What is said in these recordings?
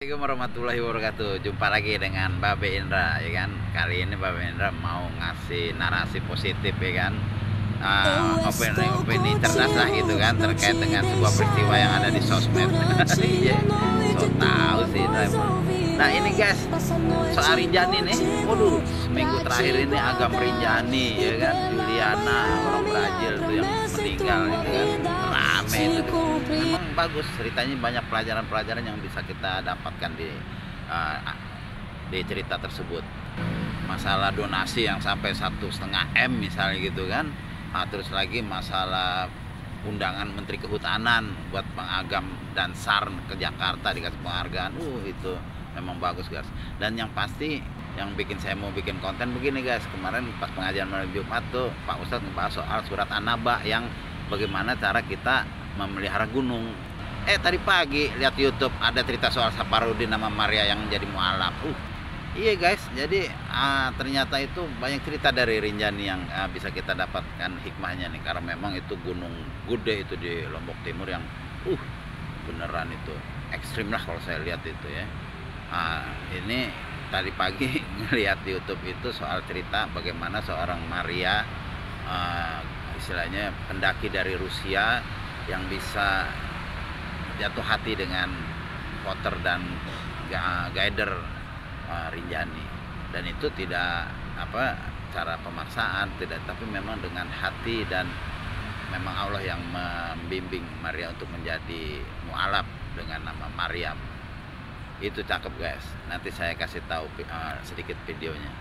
Assalamualaikum warahmatullahi wabarakatuh. Jumpa lagi dengan Babe Indra, ya kan. Kali ini Babe Indra mau ngasih narasi positif, ya kan. Opini cerdas lah gitu kan, terkait dengan sebuah peristiwa yang ada di sosmed. Iya, so tahu sih Indra emang. Nah ini guys, soal Rinjani nih. Waduh, seminggu terakhir ini agak Rinjani, ya kan. Juliana orang Brazil tuh yang meninggal itu kan, rame itu. Memang bagus ceritanya, banyak pelajaran-pelajaran yang bisa kita dapatkan di cerita tersebut. Masalah donasi yang sampai 1,5 M misalnya gitu kan. Terus lagi masalah undangan Menteri Kehutanan buat Bang Agam dan SAR ke Jakarta dikasih penghargaan. Itu memang bagus guys. Dan yang pasti yang bikin saya mau bikin konten begini guys, kemarin pas pengajian malam Jumat tuh Pak Ustadz ngebahas soal surat An-Naba yang bagaimana cara kita memelihara gunung. Tadi pagi lihat YouTube ada cerita soal Saparudin sama Maria yang jadi mualaf. Iya guys, jadi ternyata itu banyak cerita dari Rinjani yang bisa kita dapatkan hikmahnya nih, karena memang itu gunung gede itu di Lombok Timur yang beneran itu ekstrim lah kalau saya lihat itu ya. Ini tadi pagi ngelihat di YouTube itu soal cerita bagaimana seorang Maria, istilahnya pendaki dari Rusia yang bisa jatuh hati dengan voter dan guider Rinjani, dan itu tidak cara pemaksaan, tidak, tapi memang dengan hati, dan memang Allah yang membimbing Maria untuk menjadi mualaf dengan nama Maryam. Itu cakep guys, nanti saya kasih tahu sedikit videonya.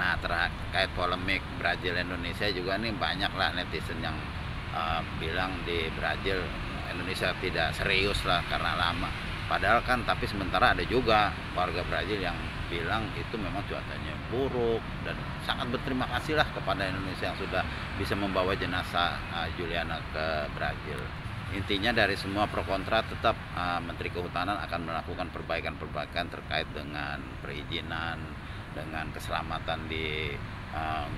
Nah, terkait polemik Brazil Indonesia juga nih, banyak lah netizen yang bilang di Brazil Indonesia tidak serius lah karena lama. Padahal kan, tapi sementara ada juga warga Brazil yang bilang itu memang cuacanya buruk, dan sangat berterima kasih lah kepada Indonesia yang sudah bisa membawa jenazah Juliana ke Brazil. Intinya dari semua pro kontra tetap Menteri Kehutanan akan melakukan perbaikan-perbaikan terkait dengan perizinan, dengan keselamatan di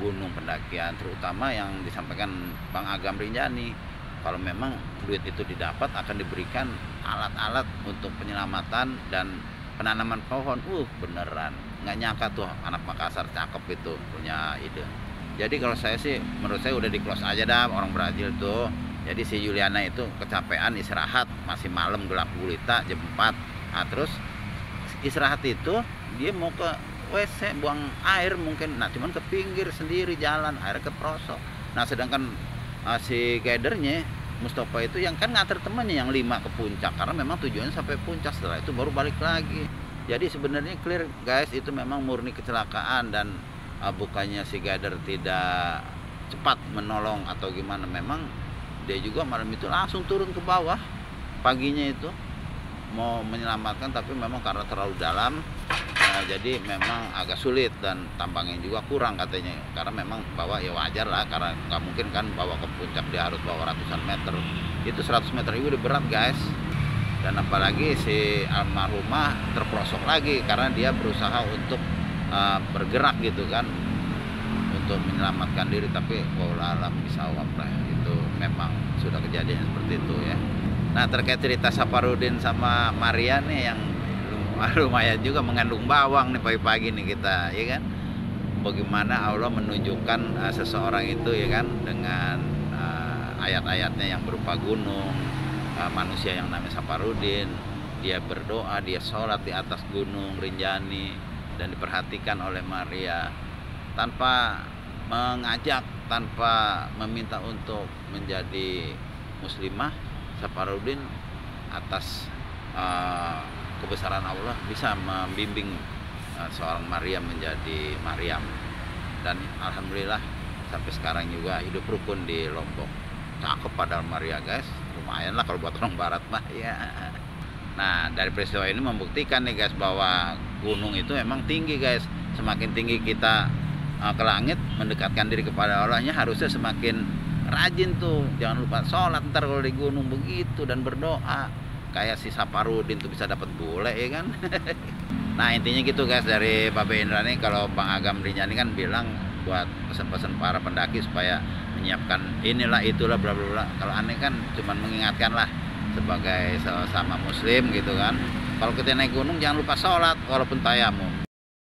gunung pendakian, terutama yang disampaikan Bang Agam Rinjani. Kalau memang duit itu didapat, akan diberikan alat-alat untuk penyelamatan dan penanaman pohon. Beneran nggak nyangka tuh anak Makassar cakep itu punya ide. Jadi kalau saya sih, menurut saya udah di close aja dah orang Brazil tuh. Jadi si Juliana itu kecapean istirahat, masih malam gelap gulita jam 4. Terus istirahat itu dia mau ke WC buang air mungkin, cuman ke pinggir sendiri jalan, air keprosok. Sedangkan si guidernya Mustafa itu yang kan nganter temannya yang 5 ke puncak, karena memang tujuannya sampai puncak, setelah itu baru balik lagi. Jadi sebenarnya clear guys, itu memang murni kecelakaan, dan bukannya si guider tidak cepat menolong atau gimana, memang dia juga malam itu langsung turun ke bawah paginya itu mau menyelamatkan, tapi memang karena terlalu dalam, jadi memang agak sulit, dan tambangnya juga kurang katanya, karena memang bawa ya wajar lah, karena nggak mungkin kan bawa ke puncak, dia harus bawa ratusan meter. Itu 100 meter itu udah berat guys, dan apalagi si almarhumah terprosok lagi karena dia berusaha untuk bergerak gitu kan untuk menyelamatkan diri, tapi wallahualam bisawab lah, itu memang sudah kejadian seperti itu ya. Nah, terkait cerita Saparudin sama Maria nih yang lumayan juga mengandung bawang nih pagi-pagi nih kita, ya kan. Bagaimana Allah menunjukkan seseorang itu, ya kan, dengan ayat-ayatnya yang berupa gunung, manusia yang namanya Saparudin, dia berdoa, dia sholat di atas gunung Rinjani, dan diperhatikan oleh Maria tanpa mengajak, tanpa meminta untuk menjadi muslimah. Saparudin atas kebesaran Allah bisa membimbing seorang Maryam menjadi Maryam, dan alhamdulillah sampai sekarang juga hidup rukun di Lombok. Cakep padahal Maria guys, lumayan lah kalau buat orang barat mah ya. Nah, dari peristiwa ini membuktikan nih guys bahwa gunung itu emang tinggi guys. Semakin tinggi kita ke langit, mendekatkan diri kepada Allahnya, harusnya semakin rajin tuh. Jangan lupa sholat ntar kalau di gunung begitu, dan berdoa kayak si Saparudin tuh bisa dapat bule, ya kan. Nah, intinya gitu guys dari Babe Indra nih. Kalau Bang Agam Rinjani kan bilang buat pesan-pesan para pendaki supaya menyiapkan inilah itulah bla bla bla. Kalau aneh kan cuman mengingatkan lah sebagai sesama muslim gitu kan, Kalau kita naik gunung jangan lupa sholat walaupun tayamum.